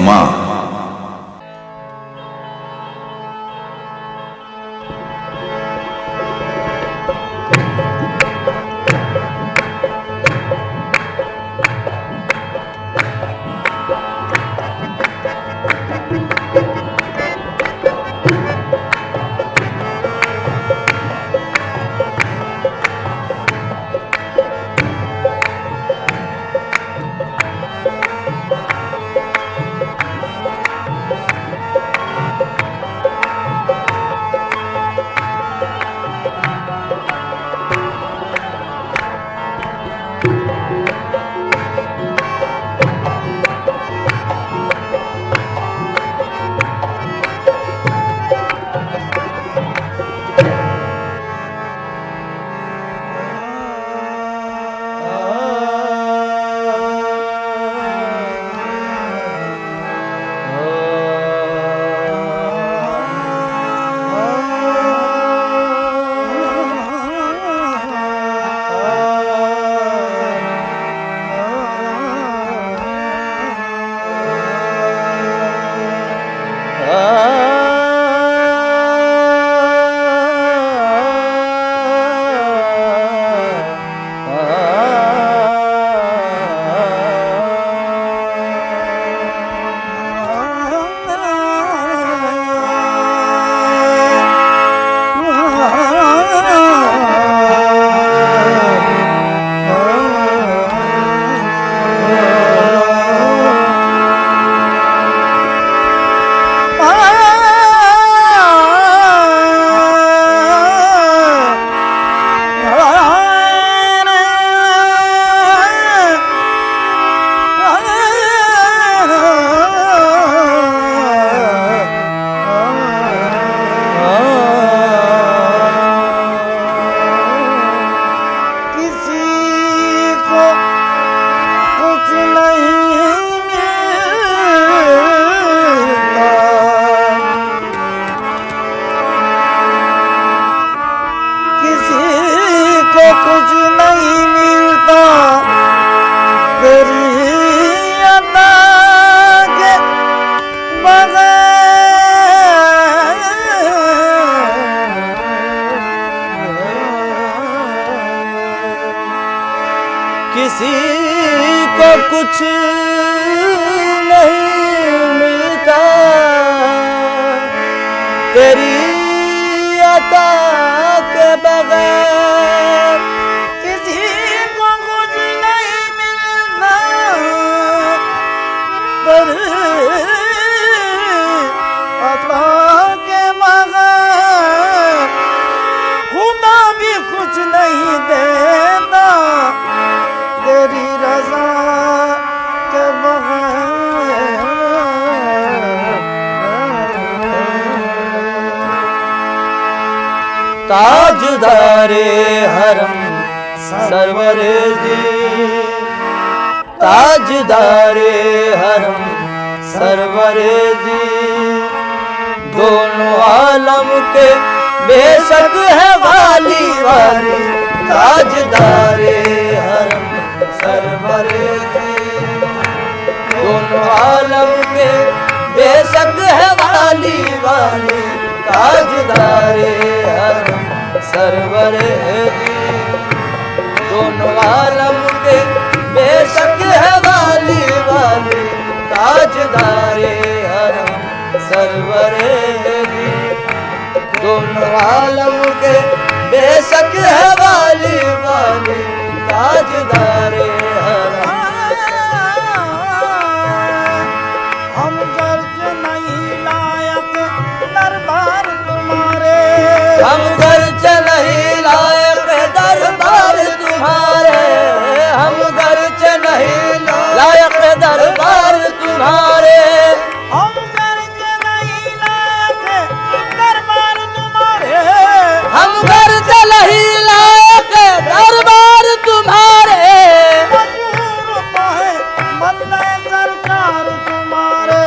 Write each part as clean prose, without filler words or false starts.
फरमा। किसी को कुछ नहीं मिलता तेरी अता के बगैर, किसी को कुछ नहीं मिलता तेरी अता के बगैर, खुदा भी कुछ नहीं देता तेरी रज़ा के बगैर। ताजदारे हरम सरवरे दी, ताजदारे हरम सरवरे दी, दोनों आलम के बेशक है वाली वाली, ताजदारे हरम सरवरे दी, दोनों आलम के बेशक है वाली वाली, ताजदारे हरम सरवरे दी, दोनों आलम के बेशक है वाली वाली, ताजदारे हरम सरवरे दी, दोनों आलम के बेशक है वाली वाली, ताजदारे हरम। हम गर्ज नहीं लायक दरबार तुम्हारे, हम गर्ज नहीं लायक दरबार तुम्हारे, हम गर्ज नहीं लायक दरबार तुम्हारे, हम गर्ज नहीं लायक दरबार तुम्हारे, हम गर्ज नहीं लायक दरबार तुम्हारे, मंजूर तो है बंदे सरकार तुम्हारे,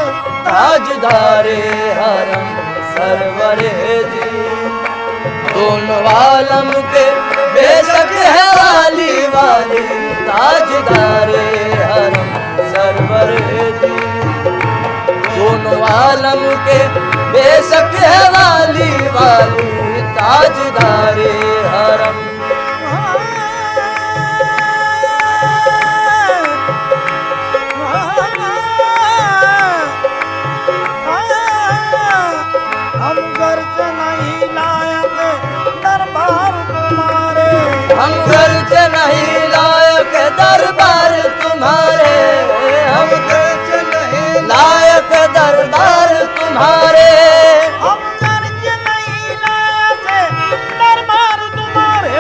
ताजदारे हरम सरवरे दी, दोनों आलम के बेशक है वाली वाली, ताजदारे हरम सरवरे दी, दोनों आलम के बेशक है वाली वाली ताजदारे हरम। हम गर्ज नहीं लायक दरबार तुम्हारे, हम गर्ज नहीं लायक दरबार तुम्हारे, हम गर्ज नहीं लायक दरबार तुम्हारे, हम गर्ज नहीं लायक दरबार तुम्हारे,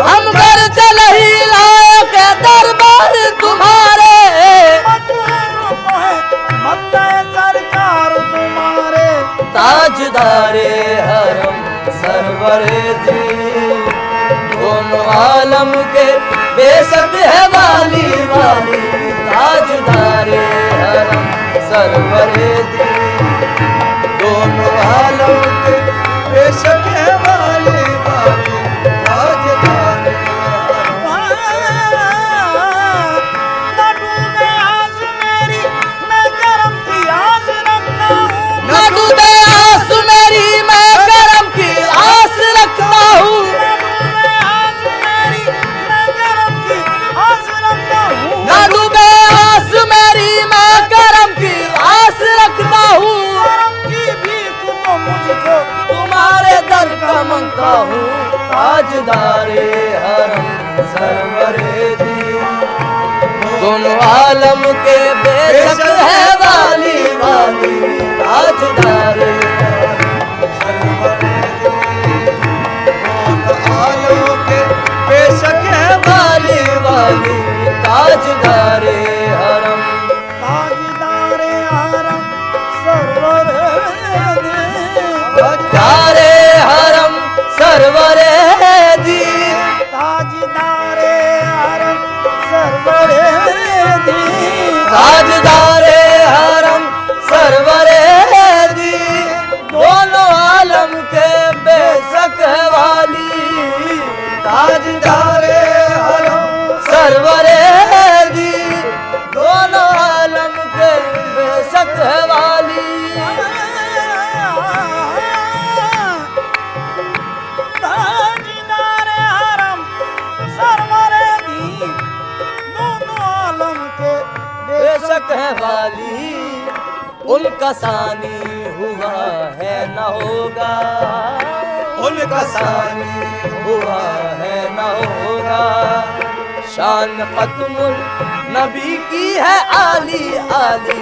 हम गर्ज नहीं लायक दरबार तुम्हारे, मजबूर है बंदे सरकार तुम्हारे, ताजदारे हरम सरवरे जी दोनों आलम के बेशक है वाली वाली ताजदारे हरम सरवरे जी दोनों आलम के बेशक है वाली वाली ताजदारे हरम। न डूबे आस मेरी मैं करम की आस रखता हूँ, न डूबे आस मेरी मैं करम की आस रखता हूँ, न डूबे आस मेरी मैं करम की आस रखता हूँ, ना डूबे आस मेरी मैं करम की आस रखता हूँ, करम की भीख तो मुझको तुम्हारे दर का मांगता हूँ ताजदारे हरम सरवरे जी दोनों आलम के बेशक है वाली वाली ताजदारे हरम सरवरे जी दोनों आलम के बेशक है वाली वाली ताजदारे हरम। ताजदारे हरम सरवर ताजदारे हरम सरवरे दी ताजदारे हरम सरवर ताजदारे हरम सरवरे दी दोनों आलम के बेशक है वाली ताजदारे हरम सरवरे दी दोनों आलम के बेशक है वाली ताजदारे हरम सरवर दोनों आलम के बेशक है वाली उनका सानी हुआ है न होगा उनका सानी हुआ है न होगा शान खत्मुल नबी की है आली आली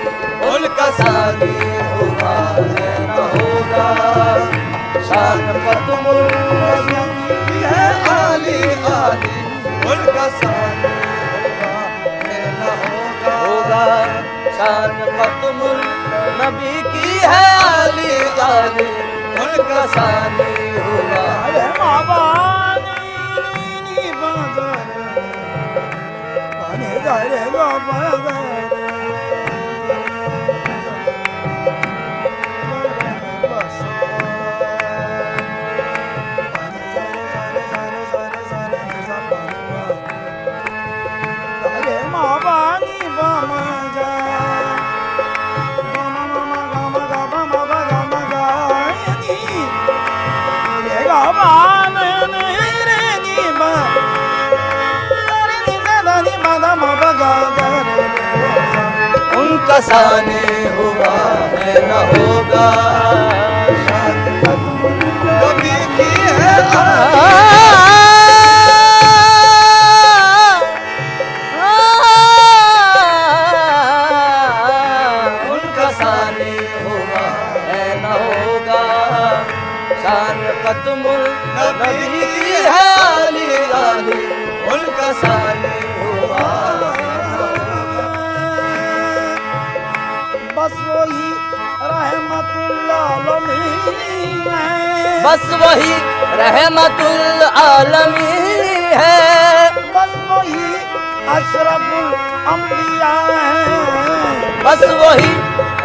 उनका सानी हुआ है न होगा शान खत्मुल नबी की है आली आली उनका सानी होगा शान खत्मुल नबी की है आली आली उनका सानी होगा। अरे बाबा नी बगर पानी गरे बाबा उनका सानी हुआ है न होगा शान खत्मुल नबी की है उनका सानी हुआ है न होगा शान खत्मुल नबी की है आली आली उनका सानी हुआ बस वही रहमतुल्लाह आलमीन है बस वही रहमतुल आलमीन है बस वही अशरफुल अंबिया है बस वही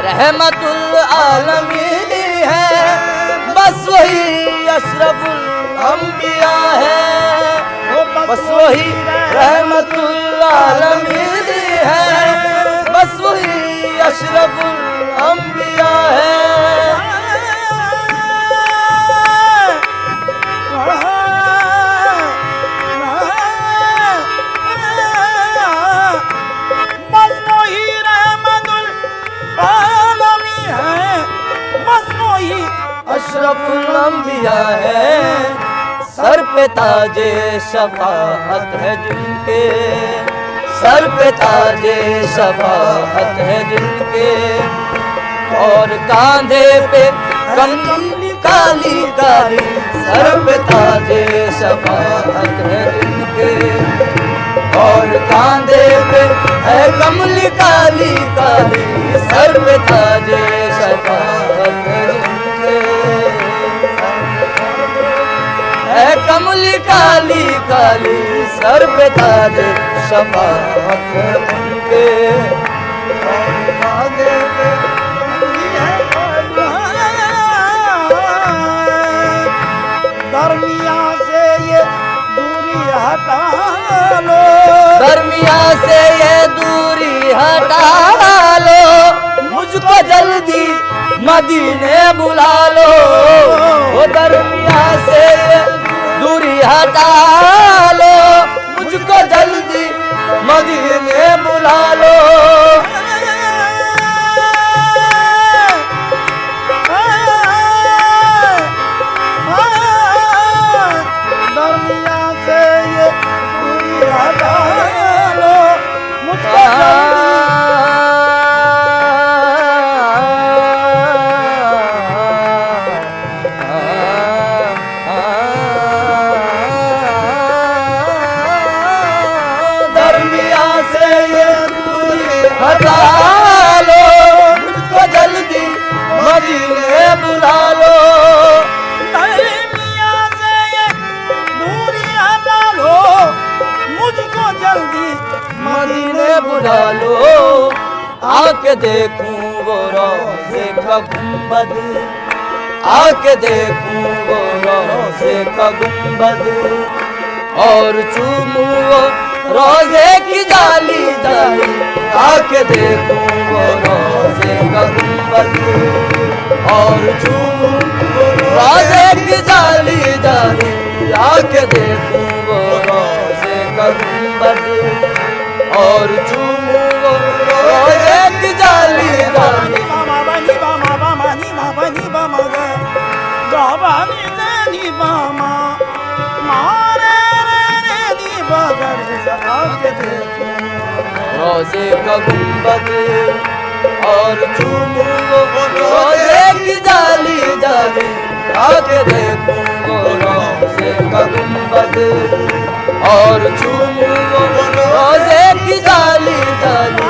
रहमतुल आलमीन है बस वही अशरफुल अंबिया है बस वही रहमतुल आलमीन है बस वही अशरफुल अंबिया अशरफुल अंबिया है, सर पे ताजे शफाअत है जिनके, सर पे ताजे शफाअत है जिनके, और कांधे पे कमली काली काली, सर पे ताजे शफाअत है जिनके, और कांधे पे है कमली काली काली, सर पे ताजे शफाअत है जिनके, है कमली काली काली, सर पे ताजे शफाअत है उनके, और कांधे पे दरमिया से ये दूरी हटा लो, दरमिया से ये दूरी हटा लो, मुझको जल्दी मदीने बुला लो, वो दरमिया से ये दूरी हटा लो, मुझको जल्दी मदीने बुला लो। दरमिया से ये दूरी हटा लो, मुझको जल्दी दरमिया से ये दूरी हटा लो, मुझको जल्दी मदीने बुला लो। दरमिया से ये दूरी हटा लो, मुझको जल्दी मदीने बुला लो, आके देखूं वो रोज़े का गुंबद, आके देखूं वो रोज़े का गुंबद, और चूमूं वो रोज़े की जाली जाली, आके देखूं वो रोज़े का गुंबद, और चूमूं वो रोज़े की जाली जाली, आके देखूं वो रोज़े का गुंबद, और चूमूं वो रोज़े की जाली जाली। बामा बनी बामा बामा नी बामा नी बामा गा, गाबा नी दे नी बामा, मारे रे रे नी बगरे से आके देखूं रोज़े का गुंबद, और चूमूं वो रोज़े की जाली जाली, आके देखूं वो रोज़े का गुंबद, और चूमूं वो रोज़े की जाली जाली।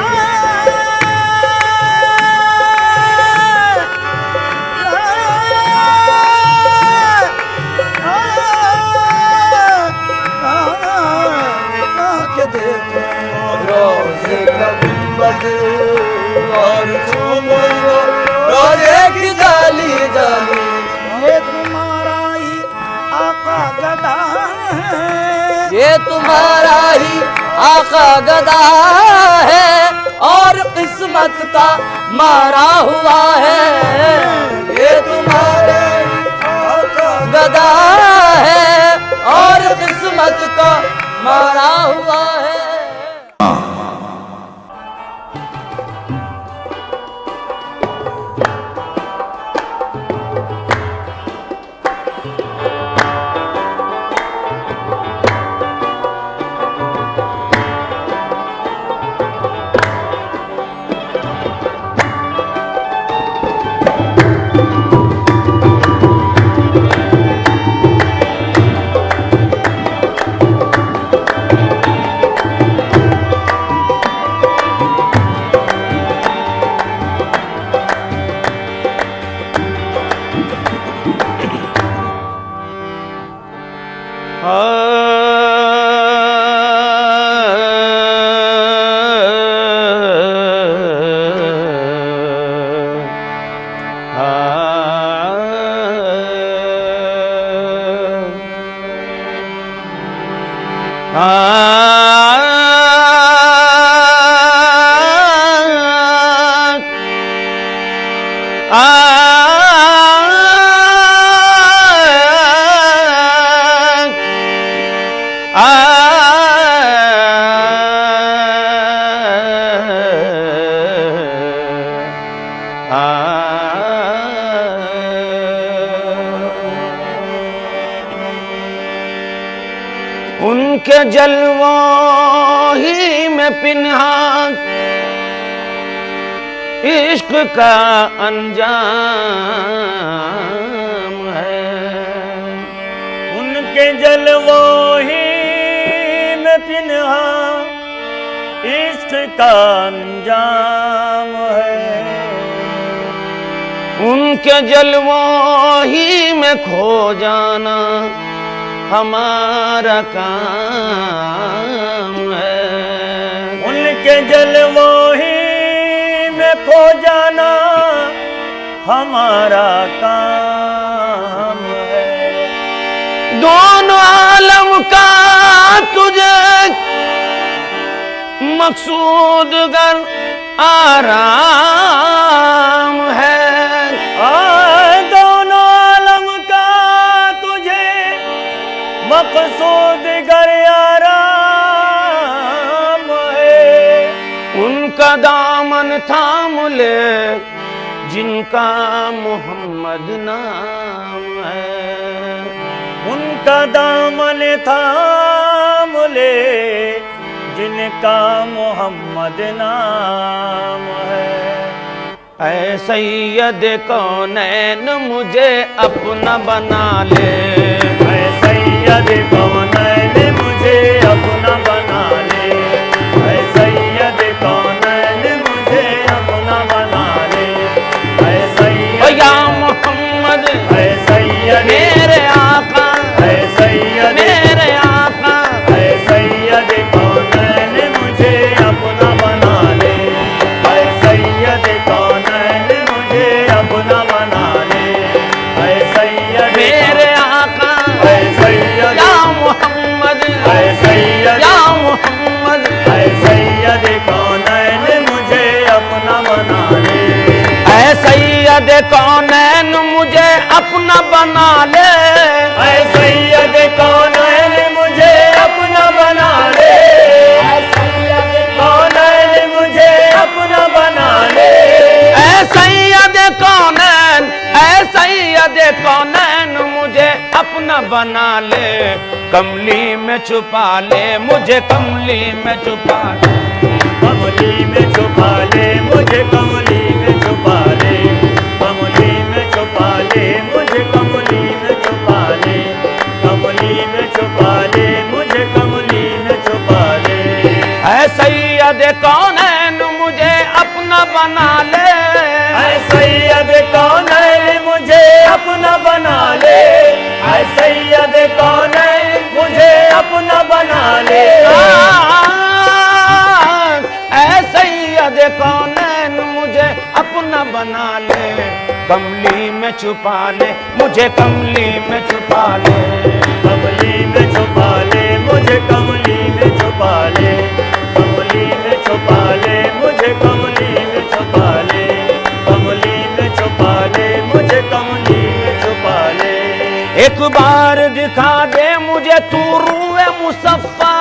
आके देखूं रोज़े का गुंबद, और चूमूं वो रोज़े की जाली जाली। ये तुम्हारा ही आका गदा है, ये तुम्हारा ही आका गदा है, और किस्मत का मारा हुआ है, ये तुम्हारा ही आका गदा है, और किस्मत का मारा हुआ है। उनके जलवों ही में पिन्हा इश्क का अंजाम है। उनके जलवों ही में पिन्हा इश्क का अंजाम है। उनके जलवों ही में खो जाना हमारा काम है। उनके जलवों ही में खो जाना हमारा काम है। दोनों आलम का तुझे मकसूद गर आराम है। दोनों आलम का तुझे मकसूद गर आराम है। उनका दामन थाम ले जिनका मोहम्मद नाम है। उनका दामन थाम ले जिनका मोहम्मद नाम है। ऐ सैयद कौनैन मुझे अपना बना ले। ऐ सैयद कौनैन मुझे अपना बना ले। ऐ सैयद कौनैन मुझे अपना बना ले। ऐ सैयद या मोहम्मद ऐ सैयद मेरे आका ऐ सैयद मेरे आका ऐ सैयद कौनैन मुझे अपना बना ले। ऐ सैयद कौनैन मुझे अपना बना ले। ऐ सैयद मेरे आका ऐ सैयद या मोहम्मद ऐ सैयद या मोहम्मद ऐ सैयद कौनैन मुझे अपना बना ले। ऐ सैयद कौनैन मुझे अपना बना ले। ऐ सैयद कौनैन मुझे अपना बना ले। ऐ सैयद कौनैन मुझे अपना बना ले। ऐ सैयद कौनैन ऐ सैयद कौनैन मुझे अपना बना ले। कमली में छुपा ले मुझे कमली में छुपा ले। कमली में छुपा ले मुझे कमली में छुपा ले। कमली में छुपा ले मुझे कमली में छुपा ले। कमली में छुपा ले मुझे कमली में छुपा ले। ऐ सैयद कौनैन मुझे अपना बना ले। ऐ सैयद कौनैन मुझे अपना बना ले। ऐ सैयद कौनैन मुझे अपना बना ले। ऐ सैयद कौनैन मुझे अपना बना ले। कमली में छुपा ले मुझे कमली में छुपा ले। कमली में छुपा ले मुझे कमली में छुपा ले। कमली में छुपा ले मुझे कमली में छुपा ले। कमली में छुपा ले मुझे कमली में छुपा ले। एक बार दिखा दे मुझे तू रूए मुसफ्फा।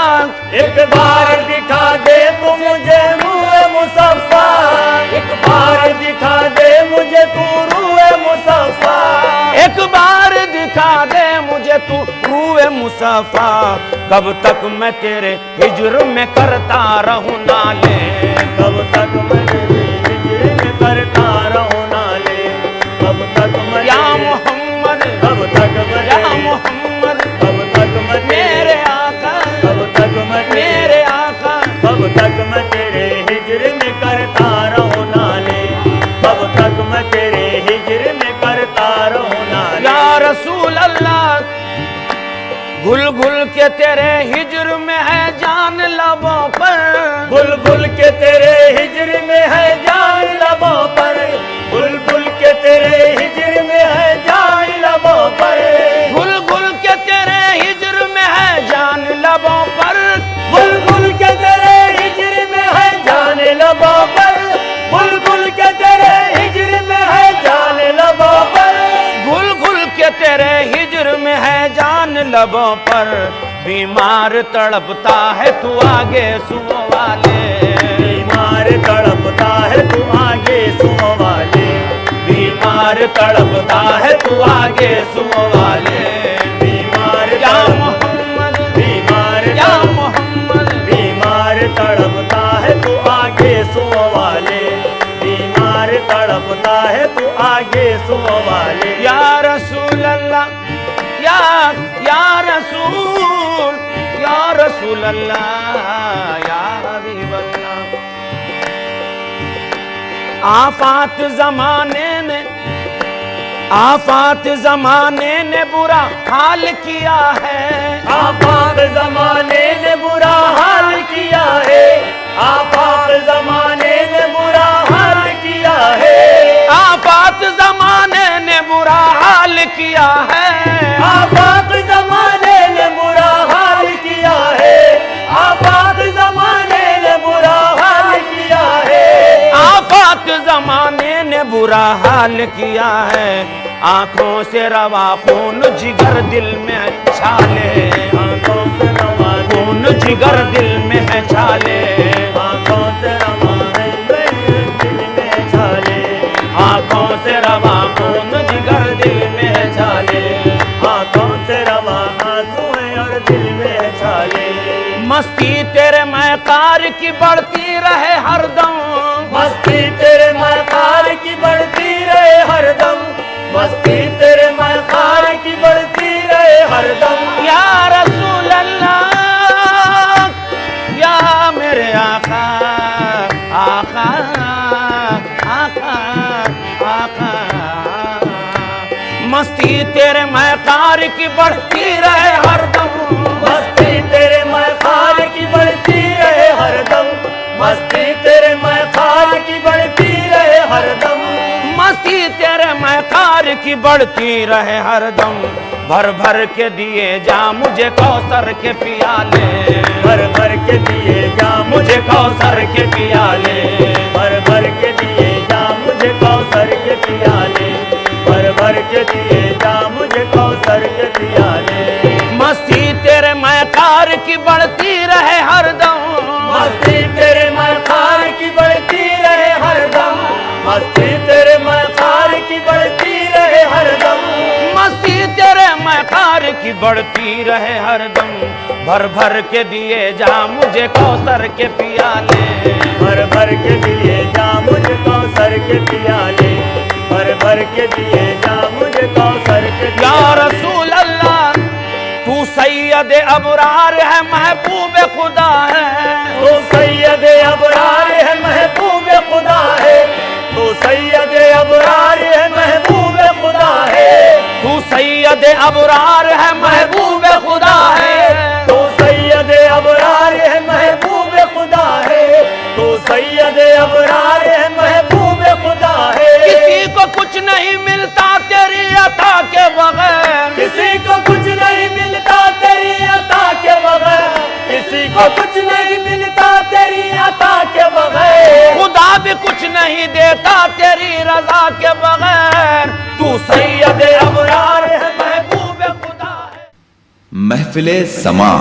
एक बार दिखा दे तू मुझे रूए मुसफ्फा। एक बार दिखा दे मुझे तू रूए मुसफ्फा। एक बार दिखा दे मुझे तू रूए मुसफ्फा। कब तक मैं तेरे हिज्र में करता रहूं नाले। कब तक मैं तेरे हिज्र में करता रहूं नाले। कब तक मैं या मोहम्मद कब तक मैं या मोहम्मद कब तक मैं मेरे आका कब तक मैं मेरे आका कब तक मैं तेरे हिज्र में करता रहूं नाले। कब तक मैं तेरे हिज्र में करता रहूं नाले। या रसूल अल्लाह घुल घुल के तेरे हिज्र में है जान लबों पर। बुलबुल के तेरे हिज्र में है जान लबों पर। बुलबुल के तेरे हिज्र में है जान लबों पर। घुल घुल के तेरे हिज्र में है जान लबों पर। बुलबुल के तेरे हिज्र में है जान लबों पर। बुलबुल के तेरे हिज्र में है जान लबों पर। घुल घुल के तेरे हिज्र में है जान लबों पर। बीमार तड़पता है तू आगे सुनो वाले। बीमार तड़पता है तू आगे सुनो वाले। बीमार तड़पता है तू आगे सुनो वाले। बीमार या मोहम्मद बीमार या है तू आगे सुबह वाले। या रसूल अल्लाह, या रसूल अल्लाह, या हबीब अल्लाह। आफात जमाने ने बुरा हाल किया है। आफात जमाने ने बुरा हाल किया है। आफात जमाने ने बुरा हाल किया है। आफात जमाने ने बुरा हाल किया है। आफात जमाने ने बुरा हाल किया है। आफात जमाने ने बुरा हाल किया है। आफात जमाने ने बुरा हाल किया है। आंखों से रवा खून जिगर दिल में है छाले। आंखों से रवा खून जिगर दिल में है छाले। आंखों से रवा है दिल में छाले। आंखों से रवा खून जिगर दिल में है छाले। आंखों से रवा आंसू है और दिल में है छाले। मस्ती तेरे मैकार की बढ़ती रहे हरदम। मस्ती तेरे मकार की बढ़ती रहे हरदम। मस्ती तेरे मकार की बढ़ती रहे हरदम। या रसूल अल्लाह, या मेरे आका, आका, आका, आका। मस्ती तेरे मैकार की बढ़ती रहे हरदम। मस्ती तेरे मकार की बढ़ती रहे हरदम। मस्ती तेरे मकार की बढ़ती रहे हरदम। मस्ती तेरे मैकार की बढ़ती रहे हरदम। भर भर के दिए जा मुझे कौसर के पियाले। भर भर के दिए जा मुझे कौसर के पियाले। भर भर के दिए जा मुझे कौसर के पियाले। भर भर के दिए जा मुझे कौसर के पियाले। मस्ती तेरे मैकार की बढ़ती रहे हरदम। मस्ती तेरे मकार की बढ़ती रहे हरदम। मस्ती तेरे मकार की बढ़ती रहे हरदम। मस्ती तेरे मैकार की बढ़ती रहे हरदम। भर भर के दिए जा मुझे कौसर के पियाले। भर भर के दिए जा मुझे कौसर के पियाले। भर भर के दिए जा मुझे कौसर के या पियाले। रसूल अल्लाह, तू सैयद अबरार है महबूब खुदा है। तू सैयद अबरार है महबूब खुदा है। तू सैयद अबरार है महबूब खुदा है। तू सैयद अबरार है महबूब खुदा है। तू सैयद अबरार है महबूब खुदा है। तू सैयद अबरार है महबूब खुदा है। किसी को कुछ नहीं मिलता तेरी अता के बगैर। किसी को कुछ नहीं मिलता तेरी अता के बगैर। किसी को कुछ नहीं मिलता तेरी अता के बगैर। खुदा भी कुछ नहीं देता तेरी रजा के बगैर। तू सैयद अबरार है महबूब खुदा है। महफिले समा